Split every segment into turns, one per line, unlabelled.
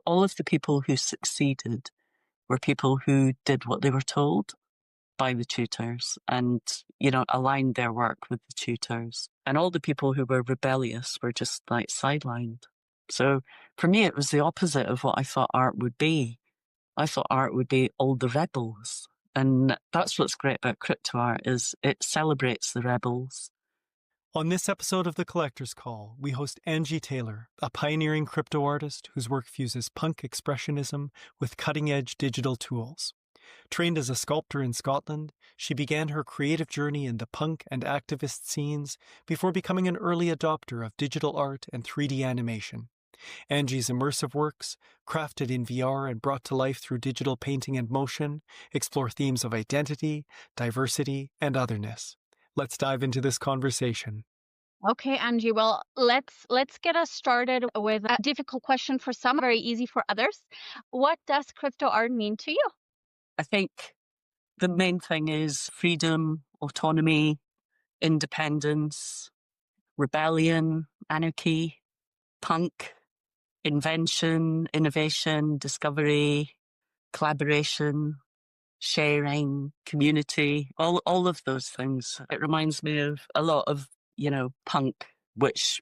all of the people who succeeded were people who did what they were told by the tutors and, aligned their work with the tutors. And all the people who were rebellious were just like sidelined. So for me, it was the opposite of what I thought art would be. I thought art would be all the rebels. And that's what's great about Cryptoart is it celebrates the rebels.
On this episode of The Collector's Call, we host Angie Taylor, a pioneering crypto artist whose work fuses punk expressionism with cutting-edge digital tools. Trained as a sculptor in Scotland, she began her creative journey in the punk and activist scenes before becoming an early adopter of digital art and 3D animation. Angie's immersive works, crafted in VR and brought to life through digital painting and motion, explore themes of identity, diversity, and otherness. Let's dive into this conversation.
Okay, Angie. Well, let's get us started with a difficult question for some, very easy for others. What does crypto art mean to you?
I think the main thing is freedom, autonomy, independence, rebellion, anarchy, punk, invention, innovation, discovery, collaboration, sharing, community, all of those things. It reminds me of a lot of, punk, which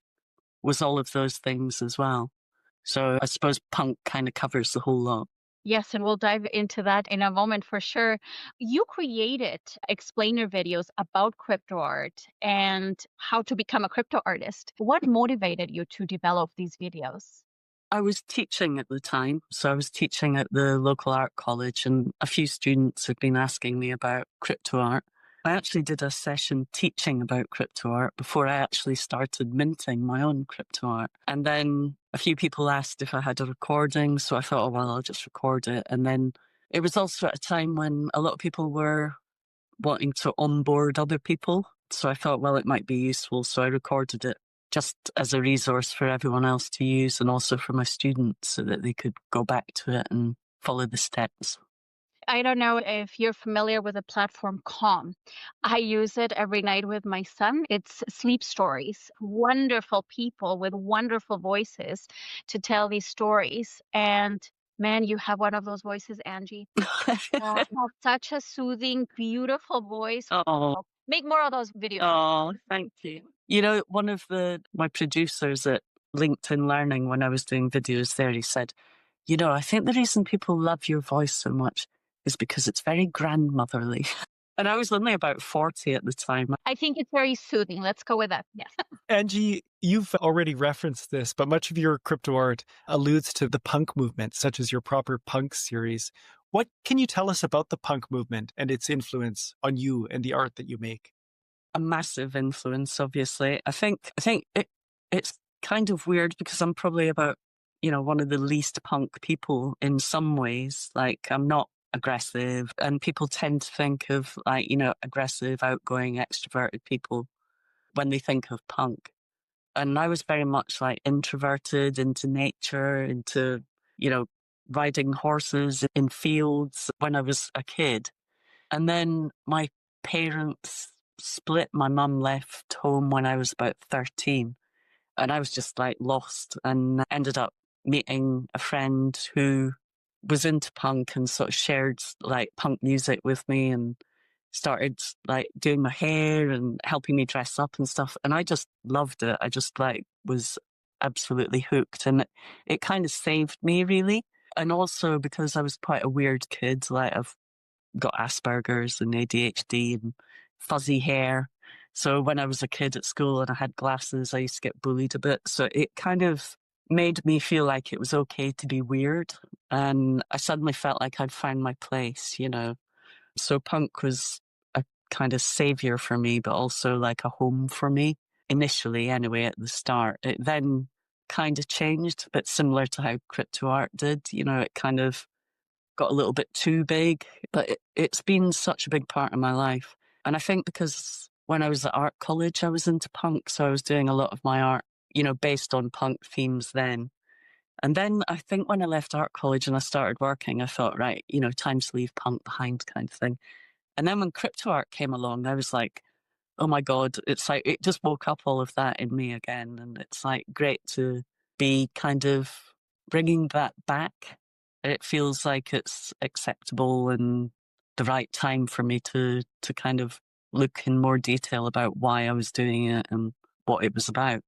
was all of those things as well. So I suppose punk kind of covers the whole lot.
Yes, and we'll dive into that in a moment for sure. You created explainer videos about crypto art and how to become a crypto artist. What motivated you to develop these videos?
I was teaching at the time. So I was teaching at the local art college and a few students had been asking me about crypto art. I actually did a session teaching about crypto art before I actually started minting my own crypto art. And then a few people asked if I had a recording. So I thought, oh, well, I'll just record it. And then it was also at a time when a lot of people were wanting to onboard other people. So I thought, well, it might be useful. So I recorded it just as a resource for everyone else to use and also for my students so that they could go back to it and follow the steps.
I don't know if you're familiar with the platform Calm. I use it every night with my son. It's sleep stories, wonderful people with wonderful voices to tell these stories. And man, you have one of those voices, Angie. You have such a soothing, beautiful voice.
Oh,
Make more of those videos.
oh, thank you. One of my producers at LinkedIn Learning, when I was doing videos there, he said, I think the reason people love your voice so much is because it's very grandmotherly. And I was only about 40 at the time.
I think it's very soothing. Let's go with that. Yes.
Angie, you've already referenced this, but much of your crypto art alludes to the punk movement, such as your Proper Punk series. What can you tell us about the punk movement and its influence on you and the art that you make?
A massive influence, obviously. I think it's kind of weird because I'm probably about, one of the least punk people in some ways. Like I'm not aggressive and people tend to think of like, aggressive, outgoing, extroverted people when they think of punk. And I was very much like introverted into nature, into, riding horses in fields when I was a kid. And then my parents split. My mum left home when I was about 13 and I was just like lost and ended up meeting a friend who was into punk and sort of shared like punk music with me and started like doing my hair and helping me dress up and stuff. And I just loved it. I just like was absolutely hooked and it kind of saved me really. And also because I was quite a weird kid, like I've got Asperger's and ADHD and fuzzy hair. So when I was a kid at school and I had glasses, I used to get bullied a bit. So it kind of made me feel like it was okay to be weird. And I suddenly felt like I'd found my place, So punk was a kind of savior for me, but also like a home for me. Initially, anyway, at the start. It then kind of changed, but similar to how crypto art did. It kind of got a little bit too big, but it's been such a big part of my life. And I think because when I was at art college, I was into punk. So I was doing a lot of my art, based on punk themes then. And then I think when I left art college and I started working, I thought, right, time to leave punk behind kind of thing. And then when crypto art came along, I was like, oh my God, it's like, it just woke up all of that in me again. And it's like great to be kind of bringing that back, it feels like it's acceptable and the right time for me to kind of look in more detail about why I was doing it and what it was about.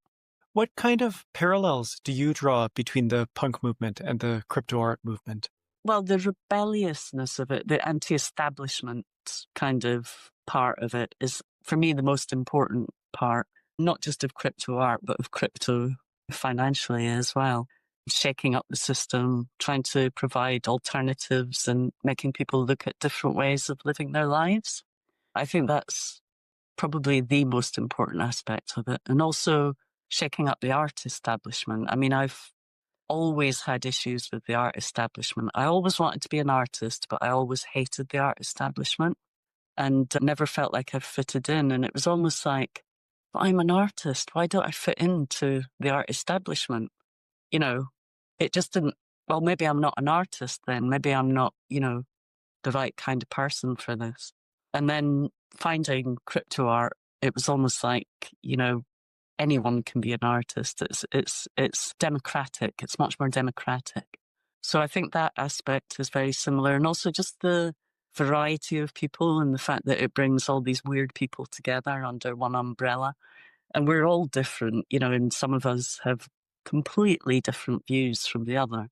What kind of parallels do you draw between the punk movement and the crypto art movement?
Well, the rebelliousness of it, the anti-establishment kind of part of it is, for me, the most important part, not just of crypto art, but of crypto financially as well. Shaking up the system, trying to provide alternatives and making people look at different ways of living their lives. I think that's probably the most important aspect of it. And also shaking up the art establishment. I mean, I've always had issues with the art establishment. I always wanted to be an artist, but I always hated the art establishment and never felt like I fitted in. And it was almost like, but I'm an artist. Why don't I fit into the art establishment? You know, it just didn't, well, maybe I'm not an artist then. Maybe I'm not, the right kind of person for this. And then finding crypto art, it was almost like, anyone can be an artist. It's democratic. It's much more democratic. So I think that aspect is very similar, and also just the variety of people and the fact that it brings all these weird people together under one umbrella. And we're all different, and some of us have completely different views from the other,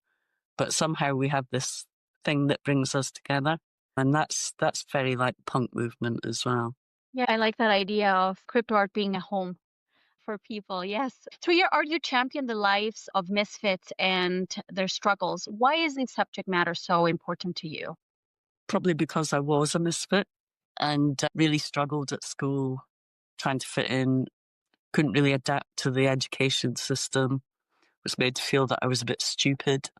but somehow we have this thing that brings us together. And that's very like the punk movement as well.
Yeah, I like that idea of crypto art being a home for people. Yes. Through your art, you champion the lives of misfits and their struggles. Why is this subject matter so important to you?
Probably because I was a misfit and really struggled at school trying to fit in, couldn't really adapt to the education system, was made to feel that I was a bit stupid.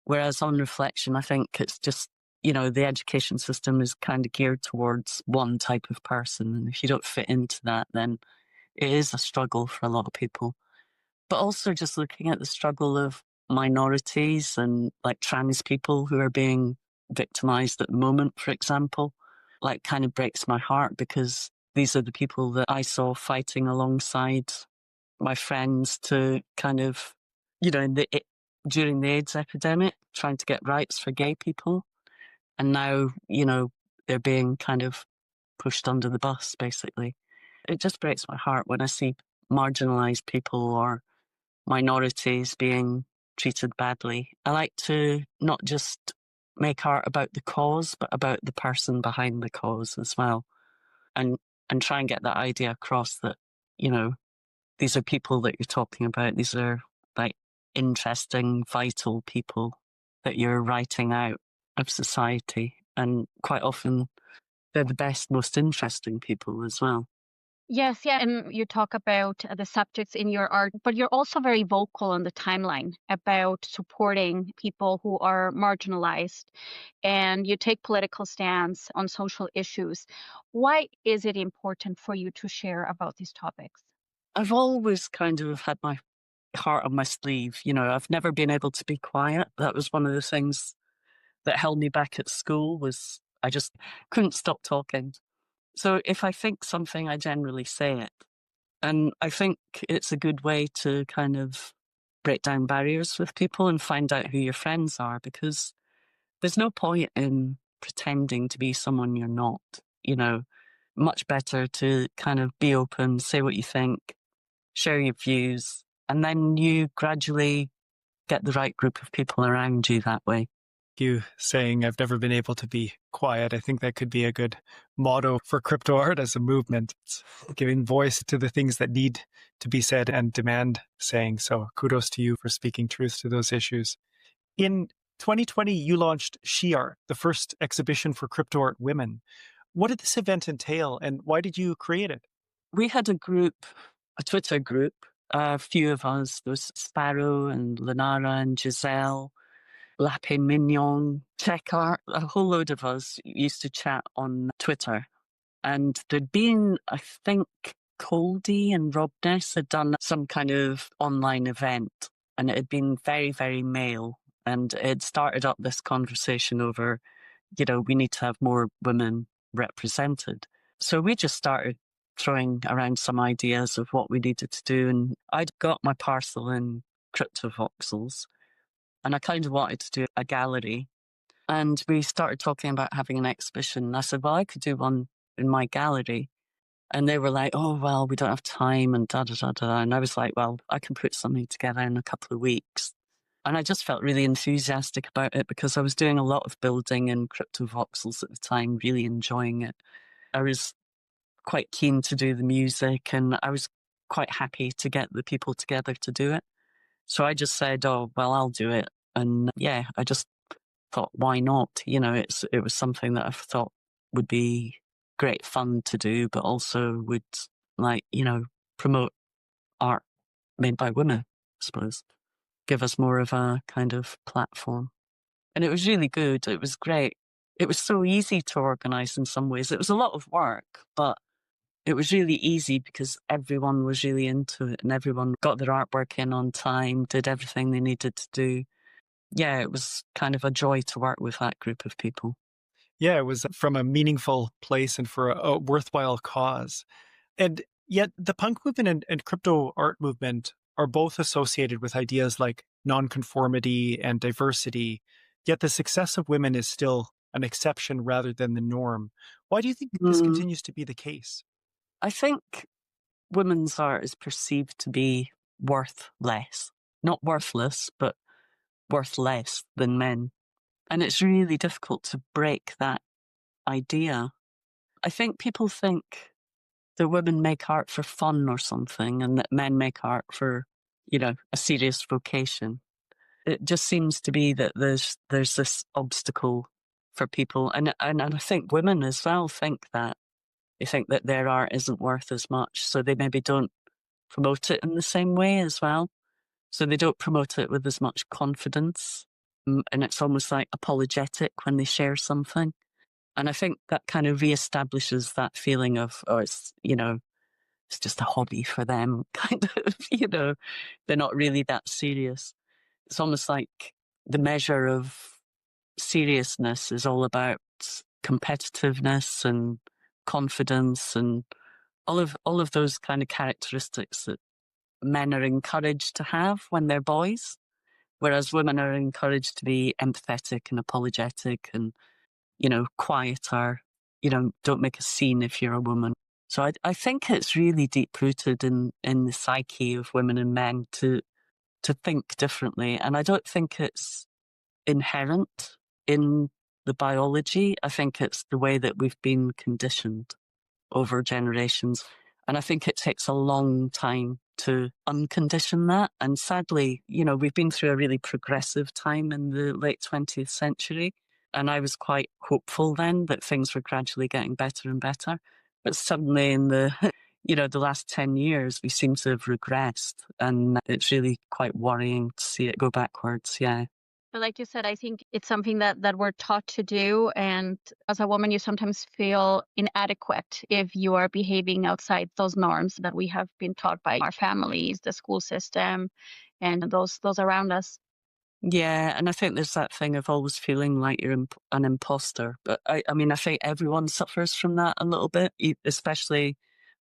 Whereas on reflection, I think it's just, the education system is kind of geared towards one type of person. And if you don't fit into that, then it is a struggle for a lot of people. But also just looking at the struggle of minorities and like trans people who are being victimized at the moment, for example, like kind of breaks my heart because these are the people that I saw fighting alongside my friends to kind of, during the AIDS epidemic, trying to get rights for gay people. And now, they're being kind of pushed under the bus, basically. It just breaks my heart when I see marginalized people or minorities being treated badly. I like to not just make art about the cause, but about the person behind the cause as well. And try and get that idea across that, these are people that you're talking about. These are like interesting, vital people that you're writing out of society. And quite often they're the best, most interesting people as well.
Yes, yeah, and you talk about the subjects in your art, but you're also very vocal on the timeline about supporting people who are marginalized, and you take political stance on social issues. Why is it important for you to share about these topics?
I've always kind of had my heart on my sleeve. I've never been able to be quiet. That was one of the things that held me back at school was I just couldn't stop talking. So if I think something, I generally say it. And I think it's a good way to kind of break down barriers with people and find out who your friends are, because there's no point in pretending to be someone you're not, you know. Much better to kind of be open, say what you think, share your views, and then you gradually get the right group of people around you that way.
You saying, I've never been able to be quiet. I think that could be a good motto for crypto art as a movement. It's giving voice to the things that need to be said and demand saying. So kudos to you for speaking truth to those issues. In 2020, you launched SheArt, the first exhibition for crypto art women. What did this event entail and why did you create it?
We had a Twitter group, a few of us. There was Sparrow and Lenara and Giselle, Lappe Mignon, SheArt, a whole load of us used to chat on Twitter. And there'd been, I think, Coldy and Rob Ness had done some kind of online event, and it had been very, very male. And it had started up this conversation over, we need to have more women represented. So we just started throwing around some ideas of what we needed to do. And I'd got my parcel in crypto voxels. And I kind of wanted to do a gallery. And we started talking about having an exhibition. And I said, well, I could do one in my gallery. And they were like, oh, well, we don't have time and da, da, da, da. And I was like, well, I can put something together in a couple of weeks. And I just felt really enthusiastic about it because I was doing a lot of building in crypto voxels at the time, really enjoying it. I was quite keen to do the music and I was quite happy to get the people together to do it. So I just said, oh, well, I'll do it. And yeah, I just thought, why not? You know, it was something that I thought would be great fun to do, but also would promote art made by women, I suppose. Give us more of a kind of platform. And it was really good. It was great. It was so easy to organize in some ways. It was a lot of work, but it was really easy because everyone was really into it and everyone got their artwork in on time, did everything they needed to do. Yeah, it was kind of a joy to work with that group of people.
Yeah, it was from a meaningful place and for a worthwhile cause. And yet the punk movement and crypto art movement are both associated with ideas like nonconformity and diversity, yet the success of women is still an exception rather than the norm. Why do you think this
Mm,
continues to be the case?
I think women's art is perceived to be worth less. Not worthless, but worth less than men. And it's really difficult to break that idea. I think people think that women make art for fun or something and that men make art for, a serious vocation. It just seems to be that there's this obstacle for people. And I think women as well think that. They think that their art isn't worth as much. So they maybe don't promote it in the same way as well. So they don't promote it with as much confidence. And it's almost like apologetic when they share something. And I think that kind of reestablishes that feeling of, oh, it's just a hobby for them, kind of, they're not really that serious. It's almost like the measure of seriousness is all about competitiveness and confidence and all of those kind of characteristics that men are encouraged to have when they're boys, whereas women are encouraged to be empathetic and apologetic and, quieter. Don't make a scene if you're a woman. So I think it's really deep rooted in the psyche of women and men to think differently. And I don't think it's inherent in the biology. I think it's the way that we've been conditioned over generations. And I think it takes a long time to uncondition that. And sadly, we've been through a really progressive time in the late 20th century. And I was quite hopeful then that things were gradually getting better and better. But suddenly in the, the last 10 years, we seem to have regressed. And it's really quite worrying to see it go backwards. Yeah.
But like you said, I think it's something that we're taught to do. And as a woman, you sometimes feel inadequate if you are behaving outside those norms that we have been taught by our families, the school system, and those around us.
Yeah, and I think there's that thing of always feeling like you're an imposter. But I mean, I think everyone suffers from that a little bit, especially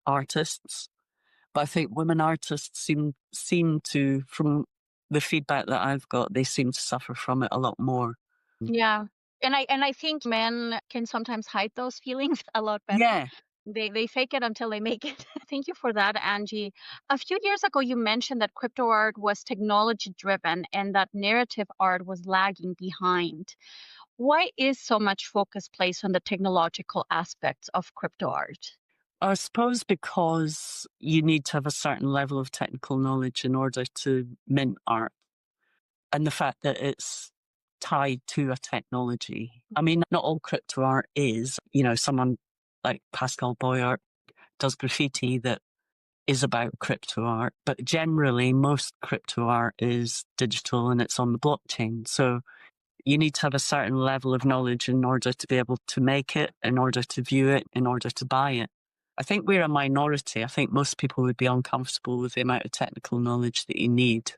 artists. But I think women artists seem to, from the feedback that I've got, they seem to suffer from it a lot more.
Yeah. And I think men can sometimes hide those feelings a lot better.
Yeah.
They fake it until they make it. Thank you for that, Angie. A few years ago, you mentioned that crypto art was technology driven and that narrative art was lagging behind. Why is so much focus placed on the technological aspects of crypto art?
I suppose because you need to have a certain level of technical knowledge in order to mint art. And the fact that it's tied to a technology. I mean, not all crypto art is, someone like Pascal Boyart does graffiti that is about crypto art, but generally most crypto art is digital and it's on the blockchain. So you need to have a certain level of knowledge in order to be able to make it, in order to view it, in order to buy it. I think we're a minority. I think most people would be uncomfortable with the amount of technical knowledge that you need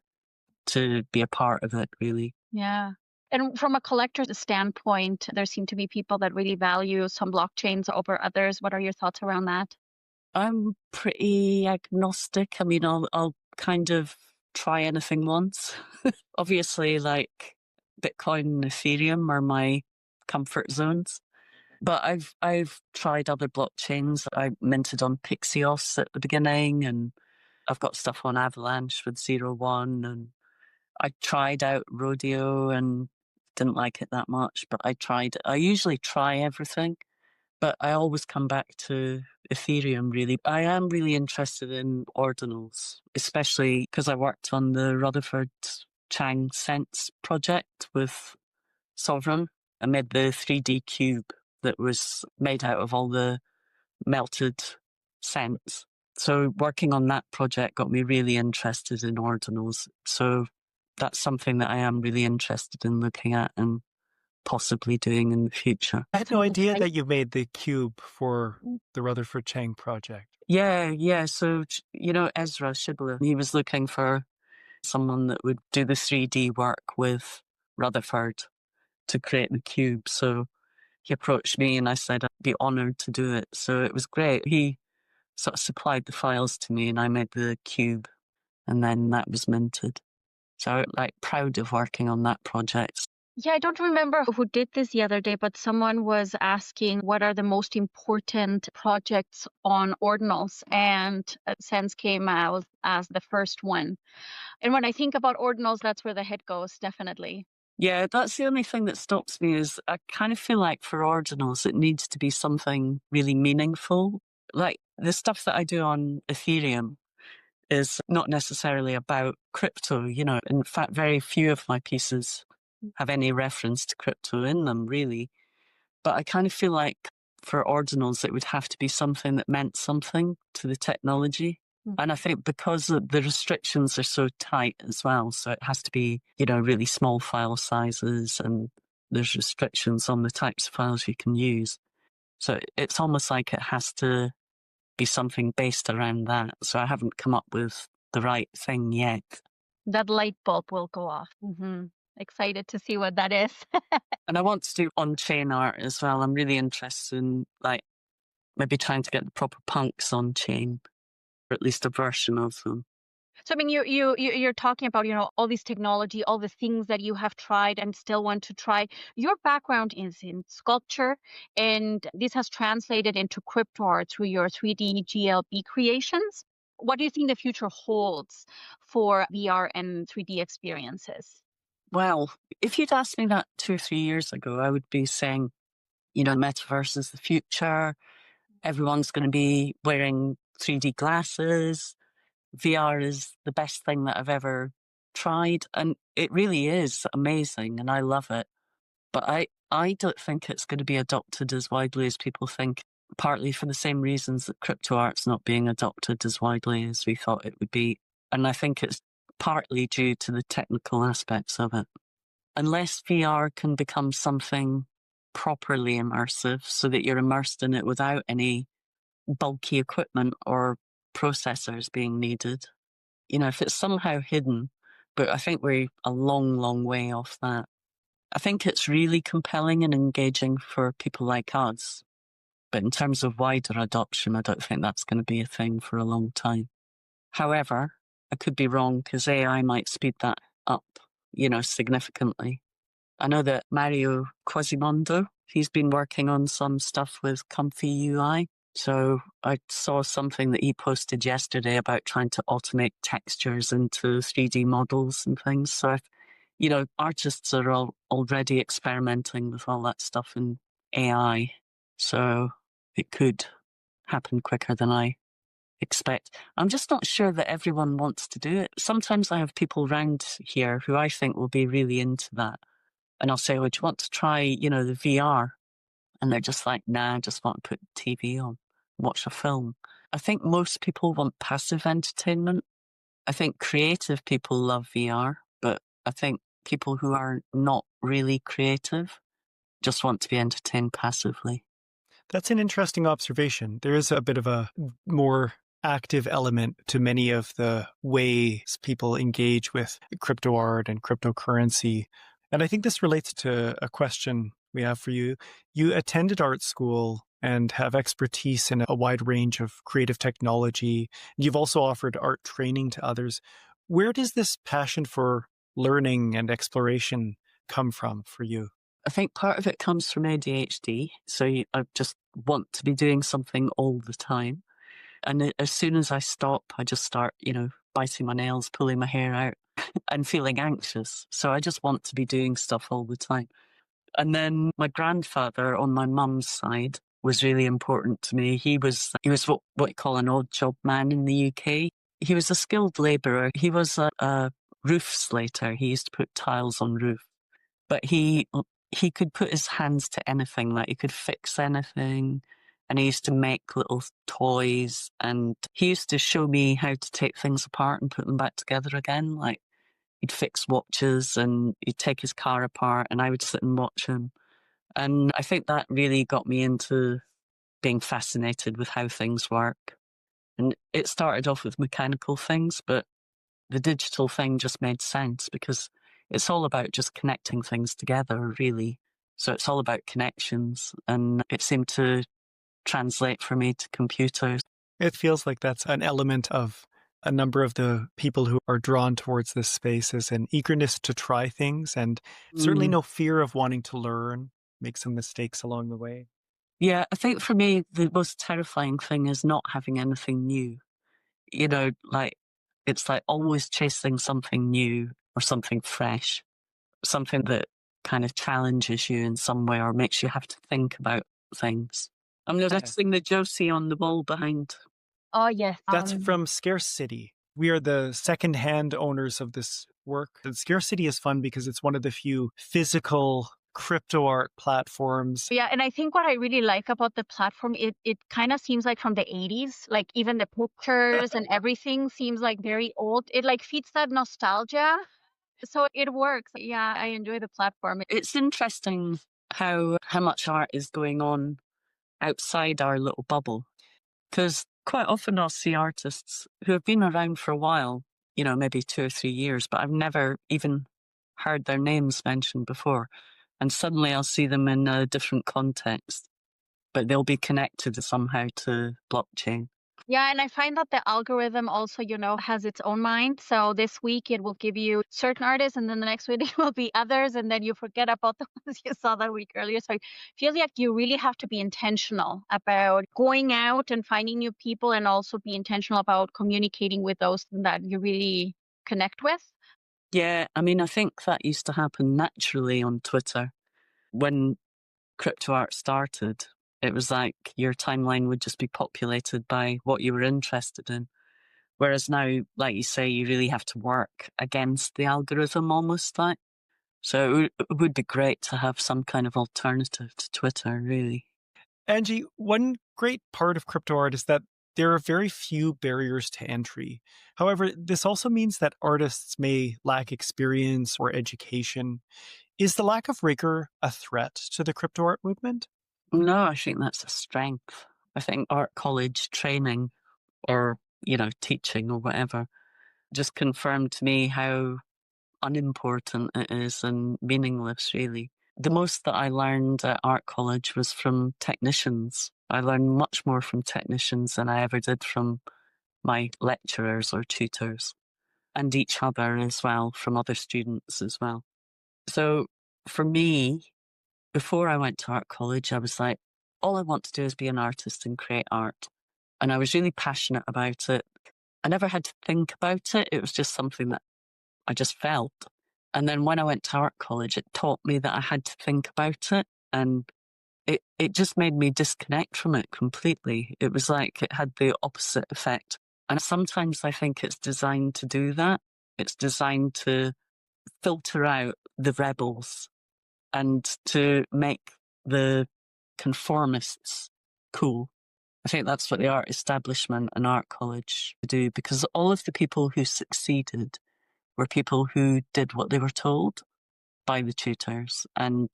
to be a part of it, really.
Yeah. And from a collector's standpoint, there seem to be people that really value some blockchains over others. What are your thoughts around that?
I'm pretty agnostic. I mean, I'll kind of try anything once. Obviously, like Bitcoin and Ethereum are my comfort zones. But I've tried other blockchains. I minted on Pixios at the beginning, and I've got stuff on Avalanche with 0 1, and I tried out Rodeo and didn't like it that much, but I tried. I usually try everything, but I always come back to Ethereum, really. I am really interested in ordinals, especially because I worked on the Rutherford Chang Sense project with Sovereign. I made the 3D cube that was made out of all the melted cents. So working on that project got me really interested in ordinals. So that's something that I am really interested in looking at and possibly doing in the future.
I had no idea that you made the cube for the Rutherford Chang project.
Yeah. So, Ezra Shibboleth, he was looking for someone that would do the 3D work with Rutherford to create the cube. So he approached me and I said I'd be honoured to do it. So it was great. He sort of supplied the files to me and I made the cube and then that was minted. So proud of working on that project.
Yeah, I don't remember who did this the other day, but someone was asking what are the most important projects on ordinals, and Sense came out as the first one. And when I think about ordinals, that's where the head goes, definitely.
Yeah, that's the only thing that stops me is I kind of feel like for ordinals, it needs to be something really meaningful. Like the stuff that I do on Ethereum is not necessarily about crypto, In fact, very few of my pieces have any reference to crypto in them, really. But I kind of feel like for ordinals, it would have to be something that meant something to the technology. And I think because the restrictions are so tight as well, so it has to be, really small file sizes and there's restrictions on the types of files you can use. So it's almost like it has to be something based around that. So I haven't come up with the right thing yet.
That light bulb will go off. Excited to see what that is.
And I want to do on-chain art as well. I'm really interested in maybe trying to get the proper punks on-chain, or at least a version of them.
So, I mean, you're talking about, all this technology, all the things that you have tried and still want to try. Your background is in sculpture, and this has translated into Cryptoart through your 3D GLB creations. What do you think the future holds for VR and 3D experiences?
Well, if you'd asked me that 2 or 3 years ago, I would be saying, metaverse is the future. Everyone's going to be wearing 3D glasses. VR is the best thing that I've ever tried. And it really is amazing and I love it. But I don't think it's going to be adopted as widely as people think, partly for the same reasons that Cryptoart's not being adopted as widely as we thought it would be. And I think it's partly due to the technical aspects of it. Unless VR can become something properly immersive so that you're immersed in it without any bulky equipment or processors being needed, if it's somehow hidden, but I think we're a long, long way off that. I think it's really compelling and engaging for people like us. But in terms of wider adoption, I don't think that's going to be a thing for a long time. However, I could be wrong because AI might speed that up, significantly. I know that Mario Quasimodo, he's been working on some stuff with Comfy UI. So I saw something that he posted yesterday about trying to automate textures into 3D models and things. So, artists are already experimenting with all that stuff in AI. So it could happen quicker than I expect. I'm just not sure that everyone wants to do it. Sometimes I have people around here who I think will be really into that. And I'll say, oh, do you want to try, the VR? And they're just like, nah, I just want to put TV on, watch a film. I think most people want passive entertainment. I think creative people love VR, but I think people who are not really creative just want to be entertained passively.
That's an interesting observation. There is a bit of a more active element to many of the ways people engage with crypto art and cryptocurrency. And I think this relates to a question we have for you. You attended art school and have expertise in a wide range of creative technology. You've also offered art training to others. Where does this passion for learning and exploration come from for you?
I think part of it comes from ADHD. So I just want to be doing something all the time. And as soon as I stop, I just start, biting my nails, pulling my hair out and feeling anxious. So I just want to be doing stuff all the time. And then my grandfather on my mum's side was really important to me. He was what you call an odd job man in the UK. He was a skilled labourer. He was a roof slater. He used to put tiles on roofs. But he could put his hands to anything, like he could fix anything. And he used to make little toys, and he used to show me how to take things apart and put them back together again. Like he'd fix watches and he'd take his car apart and I would sit and watch him. And I think that really got me into being fascinated with how things work. And it started off with mechanical things, but the digital thing just made sense because it's all about just connecting things together, really. So it's all about connections, and it seemed to translate for me to computers.
It feels like that's an element of a number of the people who are drawn towards this space is an eagerness to try things and certainly no fear of wanting to learn, make some mistakes along the way.
Yeah, I think for me, the most terrifying thing is not having anything new. Like it's like always chasing something new or something fresh, something that kind of challenges you in some way or makes you have to think about things. I'm noticing the Josie on the wall behind.
Oh, yes.
That's from Scarce City. We are the second-hand owners of this work. And Scarce City is fun because it's one of the few physical crypto art platforms.
Yeah, and I think what I really like about the platform, it kind of seems like from the 80s, like even the pictures and everything seems like very old. It like feeds that nostalgia. So it works. Yeah, I enjoy the platform.
It's interesting how much art is going on outside our little bubble. Because quite often I'll see artists who have been around for a while, maybe 2 or 3 years, but I've never even heard their names mentioned before. And suddenly I'll see them in a different context, but they'll be connected somehow to blockchain.
Yeah, and I find that the algorithm also, has its own mind. So this week it will give you certain artists, and then the next week it will be others, and then you forget about the ones you saw that week earlier. So I feel like you really have to be intentional about going out and finding new people, and also be intentional about communicating with those that you really connect with.
Yeah, I mean, I think that used to happen naturally on Twitter. When Cryptoart started, it was like your timeline would just be populated by what you were interested in. Whereas now, like you say, you really have to work against the algorithm almost like. So it would be great to have some kind of alternative to Twitter, really.
Angie, one great part of crypto art is that there are very few barriers to entry. However, this also means that artists may lack experience or education. Is the lack of rigor a threat to the crypto art movement?
No, I think that's a strength. I think art college training or, teaching or whatever just confirmed to me how unimportant it is and meaningless, really. The most that I learned at art college was from technicians. I learned much more from technicians than I ever did from my lecturers or tutors, and each other as well, from other students as well. So for me, before I went to art college, I was like, all I want to do is be an artist and create art. And I was really passionate about it. I never had to think about it. It was just something that I just felt. And then when I went to art college, it taught me that I had to think about it. And it just made me disconnect from it completely. It was like it had the opposite effect. And sometimes I think it's designed to do that. It's designed to filter out the rebels and to make the conformists cool. I think that's what the art establishment and art college do, because all of the people who succeeded were people who did what they were told by the tutors and,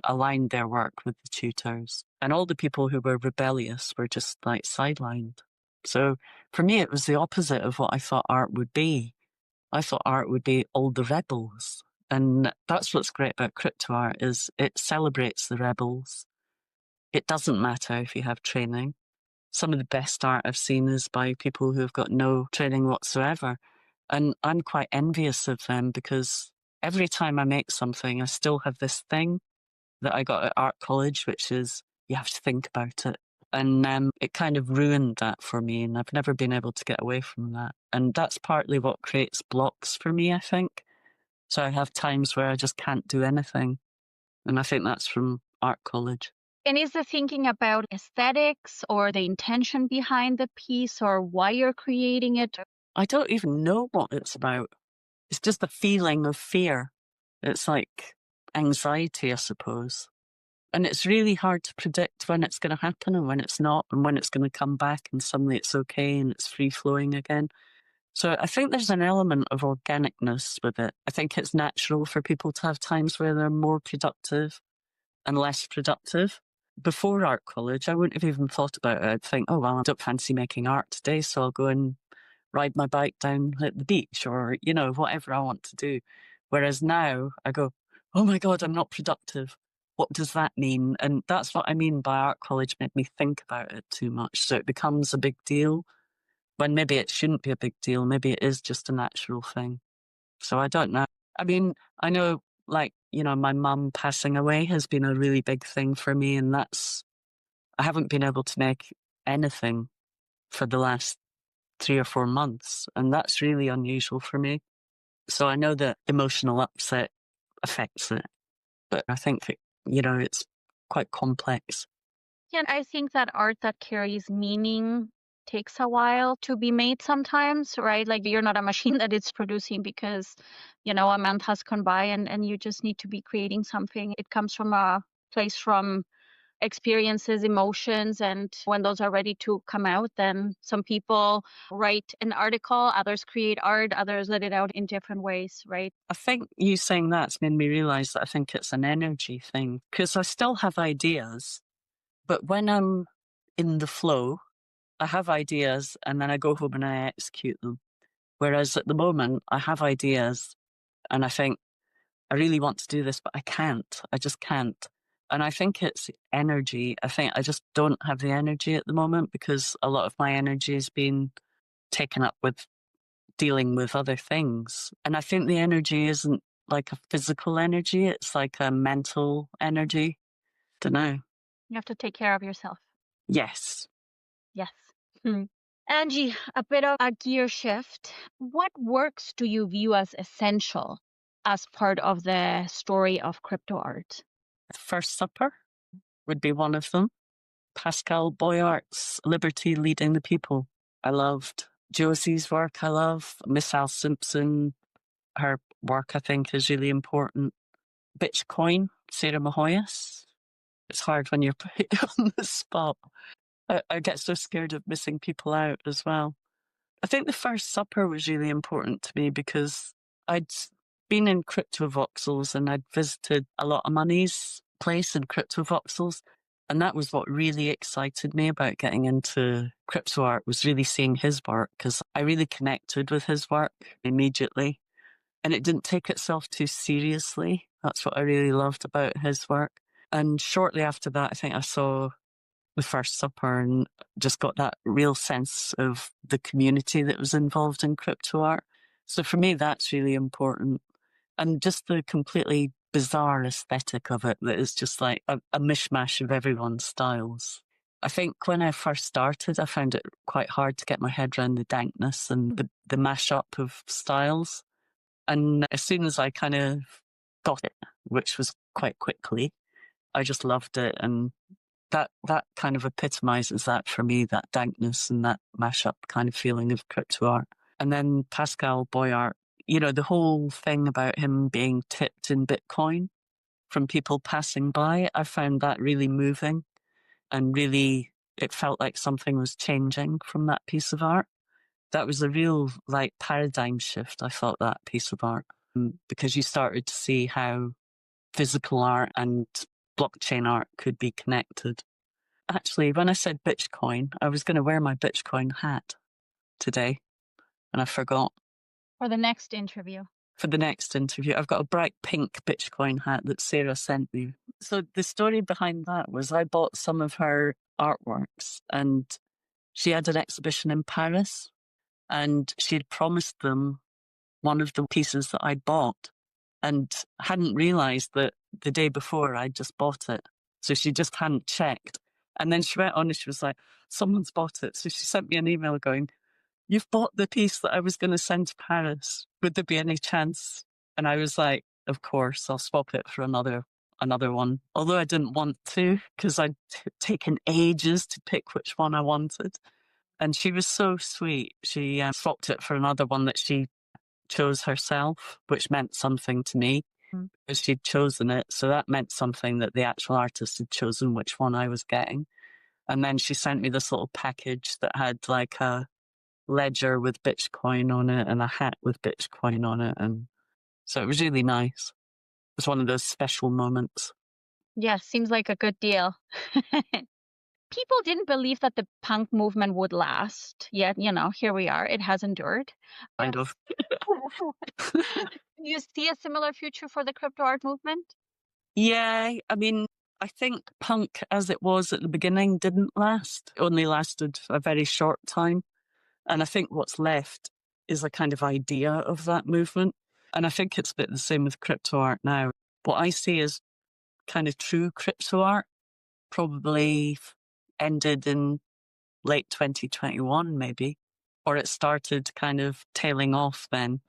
aligned their work with the tutors. And all the people who were rebellious were just like sidelined. So for me, it was the opposite of what I thought art would be. I thought art would be all the rebels. And that's what's great about crypto art is it celebrates the rebels. It doesn't matter if you have training. Some of the best art I've seen is by people who have got no training whatsoever. And I'm quite envious of them because every time I make something, I still have this thing that I got at art college, which is you have to think about it. And it kind of ruined that for me. And I've never been able to get away from that. And that's partly what creates blocks for me, I think. So I have times where I just can't do anything. And I think that's from art college.
And is the thinking about aesthetics or the intention behind the piece or why you're creating it?
I don't even know what it's about. It's just a feeling of fear. It's like anxiety, I suppose. And it's really hard to predict when it's going to happen and when it's not, and when it's going to come back and suddenly it's okay and it's free flowing again. So I think there's an element of organicness with it. I think it's natural for people to have times where they're more productive and less productive. Before art college, I wouldn't have even thought about it. I'd think, oh, well, I don't fancy making art today, so I'll go and ride my bike down at the beach or, whatever I want to do. Whereas now I go, oh my God, I'm not productive. What does that mean? And that's what I mean by art college made me think about it too much. So it becomes a big deal when maybe it shouldn't be a big deal. Maybe it is just a natural thing. So I don't know. I mean, I know my mum passing away has been a really big thing for me. And I haven't been able to make anything for the last 3 or 4 months. And that's really unusual for me. So I know that emotional upset affects it, but I think it's quite complex.
Yeah, I think that art that carries meaning takes a while to be made sometimes, right? Like you're not a machine that it's producing because, a month has gone by and you just need to be creating something. It comes from a place from experiences, emotions, and when those are ready to come out, then some people write an article, others create art, others let it out in different ways, right?
I think you saying that's made me realize that I think it's an energy thing because I still have ideas, but when I'm in the flow, I have ideas and then I go home and I execute them. Whereas at the moment, I have ideas and I think, I really want to do this, but I can't. I just can't. And I think it's energy. I think I just don't have the energy at the moment because a lot of my energy has been taken up with dealing with other things. And I think the energy isn't like a physical energy, it's like a mental energy. Don't know.
You have to take care of yourself.
Yes.
Yes. Angie, a bit of a gear shift. What works do you view as essential as part of the story of crypto art?
First Supper would be one of them. Pascal Boyart's Liberty Leading the People. I loved Josie's work. I love Miss Al Simpson. Her work, I think, is really important. Bitcoin, Sarah Mahoyas. It's hard when you're put on the spot. I get so scared of missing people out as well. I think the First Supper was really important to me because I'd been in Cryptovoxels and I'd visited a lot of Money's place in Cryptovoxels. And that was what really excited me about getting into Cryptoart was really seeing his work because I really connected with his work immediately. And it didn't take itself too seriously. That's what I really loved about his work. And shortly after that, I think I saw the First Supper and just got that real sense of the community that was involved in crypto art. So for me, that's really important. And just the completely bizarre aesthetic of it, that is just like a mishmash of everyone's styles. I think when I first started, I found it quite hard to get my head around the dankness and the mashup of styles. And as soon as I kind of got it, which was quite quickly, I just loved it. And that kind of epitomizes that for me, that dankness and that mashup kind of feeling of crypto art. And then Pascal Boyart, the whole thing about him being tipped in Bitcoin from people passing by, I found that really moving and really, it felt like something was changing from that piece of art. That was a real paradigm shift, I thought, that piece of art, because you started to see how physical art and blockchain art could be connected. Actually, when I said Bitcoin, I was going to wear my Bitcoin hat today, and I forgot.
For the next interview.
For the next interview, I've got a bright pink Bitcoin hat that Sarah sent me. So the story behind that was I bought some of her artworks, and she had an exhibition in Paris, and she had promised them one of the pieces that I'd bought and hadn't realised that the day before I'd just bought it. So she just hadn't checked. And then she went on and she was like, someone's bought it. So she sent me an email going, you've bought the piece that I was going to send to Paris. Would there be any chance? And I was like, of course, I'll swap it for another one. Although I didn't want to, because I'd taken ages to pick which one I wanted. And she was so sweet. She swapped it for another one that she chose herself, which meant something to me because she'd chosen it. So that meant something that the actual artist had chosen which one I was getting. And then she sent me this little package that had like a ledger with Bitcoin on it and a hat with Bitcoin on it. And so it was really nice. It was one of those special moments.
Yeah, seems like a good deal. People didn't believe that the punk movement would last, yet, here we are. It has endured.
Kind of.
Do you see a similar future for the crypto art movement?
Yeah, I mean, I think punk as it was at the beginning didn't last. It only lasted a very short time. And I think what's left is a kind of idea of that movement. And I think it's a bit the same with crypto art now. What I see as kind of true crypto art probably ended in late 2021, maybe, or it started kind of tailing off then,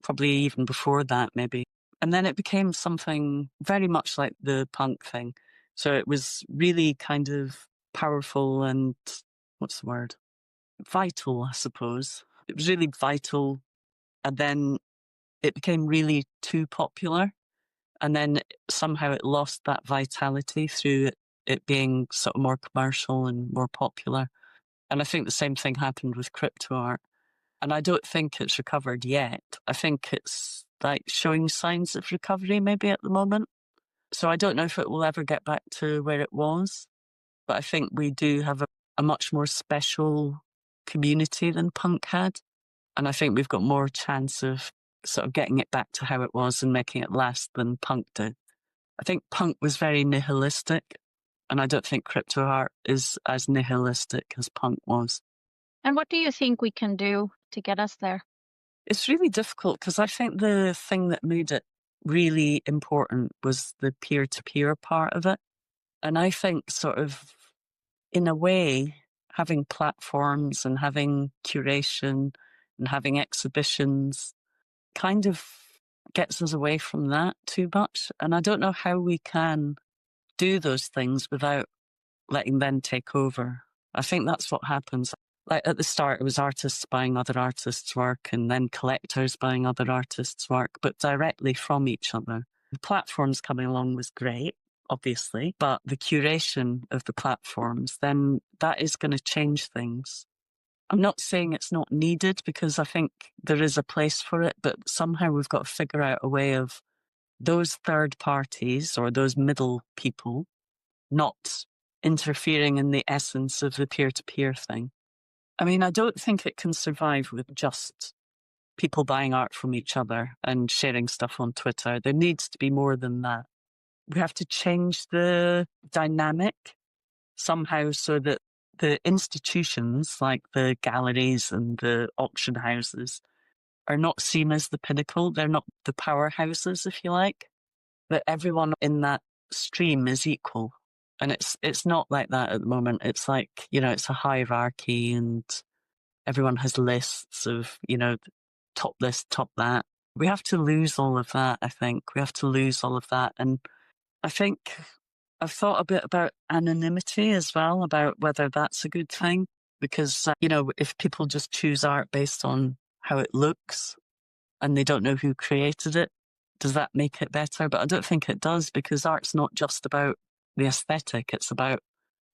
probably even before that, maybe. And then it became something very much like the punk thing. So it was really kind of powerful and, what's the word? Vital, I suppose. It was really vital. And then it became really too popular. And then somehow it lost that vitality through it being sort of more commercial and more popular. And I think the same thing happened with crypto art. And I don't think it's recovered yet. I think it's like showing signs of recovery maybe at the moment. So I don't know if it will ever get back to where it was. But I think we do have a much more special community than punk had. And I think we've got more chance of sort of getting it back to how it was and making it last than punk did. I think punk was very nihilistic. And I don't think crypto art is as nihilistic as punk was.
And what do you think we can do to get us there?
It's really difficult because I think the thing that made it really important was the peer-to-peer part of it. And I think sort of, in a way, having platforms and having curation and having exhibitions kind of gets us away from that too much. And I don't know how we can do those things without letting them take over. I think that's what happens. Like at the start, it was artists buying other artists' work and then collectors buying other artists' work, but directly from each other. The platforms coming along was great, obviously, but the curation of the platforms, then that is going to change things. I'm not saying it's not needed because I think there is a place for it, but somehow we've got to figure out a way of those third parties or those middle people not interfering in the essence of the peer-to-peer thing. I mean, I don't think it can survive with just people buying art from each other and sharing stuff on Twitter. There needs to be more than that. We have to change the dynamic somehow so that the institutions like the galleries and the auction houses are not seen as the pinnacle. They're not the powerhouses, if you like, that everyone in that stream is equal. And it's not like that at the moment. It's like, it's a hierarchy and everyone has lists of, top this, top that. We have to lose all of that, I think. We have to lose all of that. And I think I've thought a bit about anonymity as well, about whether that's a good thing. Because, if people just choose art based on how it looks and they don't know who created it, does that make it better? But I don't think it does, because art's not just about the aesthetic. It's about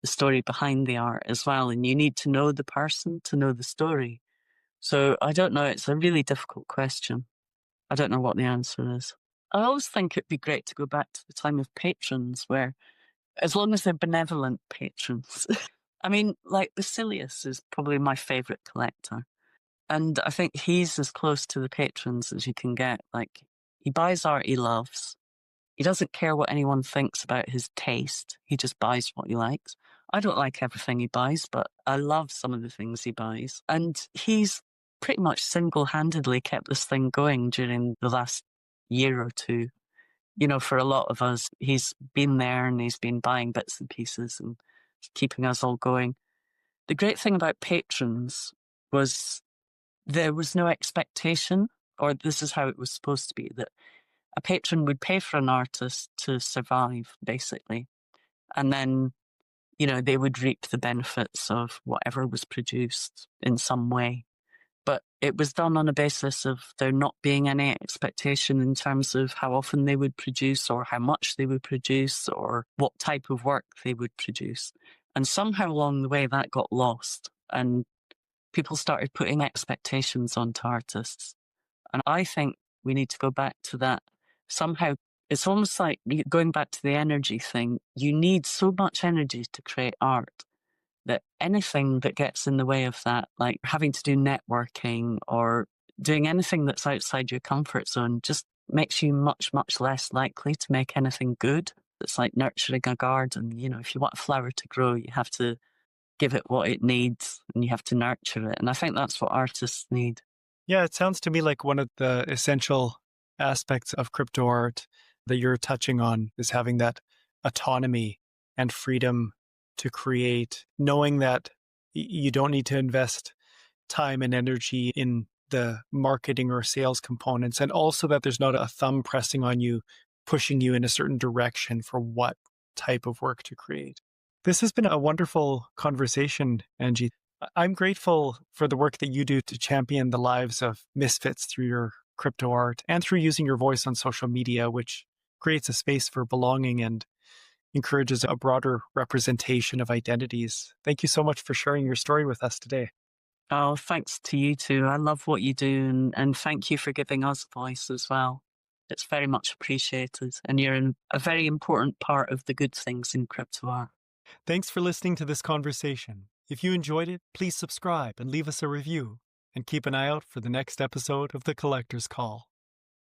the story behind the art as well. And you need to know the person to know the story. So I don't know. It's a really difficult question. I don't know what the answer is. I always think it'd be great to go back to the time of patrons where, as long as they're benevolent patrons. I mean, like Basilius is probably my favourite collector. And I think he's as close to the patrons as you can get. Like, he buys art he loves. He doesn't care what anyone thinks about his taste. He just buys what he likes. I don't like everything he buys, but I love some of the things he buys. And he's pretty much single-handedly kept this thing going during the last year or two. You know, for a lot of us, he's been there and he's been buying bits and pieces and keeping us all going. The great thing about patrons was there was no expectation, or this is how it was supposed to be, that a patron would pay for an artist to survive, basically. And then, you know, they would reap the benefits of whatever was produced in some way. But it was done on a basis of there not being any expectation in terms of how often they would produce or how much they would produce or what type of work they would produce. And somehow along the way that got lost and people started putting expectations onto artists. And I think we need to go back to that. Somehow it's almost like going back to the energy thing. You need so much energy to create art that anything that gets in the way of that, like having to do networking or doing anything that's outside your comfort zone, just makes you much, much less likely to make anything good. It's like nurturing a garden. You know, if you want a flower to grow, you have to give it what it needs and you have to nurture it. And I think that's what artists need.
Yeah, it sounds to me like one of the essential aspects of crypto art that you're touching on is having that autonomy and freedom to create, knowing that you don't need to invest time and energy in the marketing or sales components, and also that there's not a thumb pressing on you, pushing you in a certain direction for what type of work to create. This has been a wonderful conversation, Angie. I'm grateful for the work that you do to champion the lives of misfits through your crypto art and through using your voice on social media, which creates a space for belonging and encourages a broader representation of identities. Thank you so much for sharing your story with us today.
Oh, thanks to you too. I love what you do and thank you for giving us a voice as well. It's very much appreciated and you're a very important part of the good things in crypto art.
Thanks for listening to this conversation. If you enjoyed it, please subscribe and leave us a review, and keep an eye out for the next episode of The Collector's Call.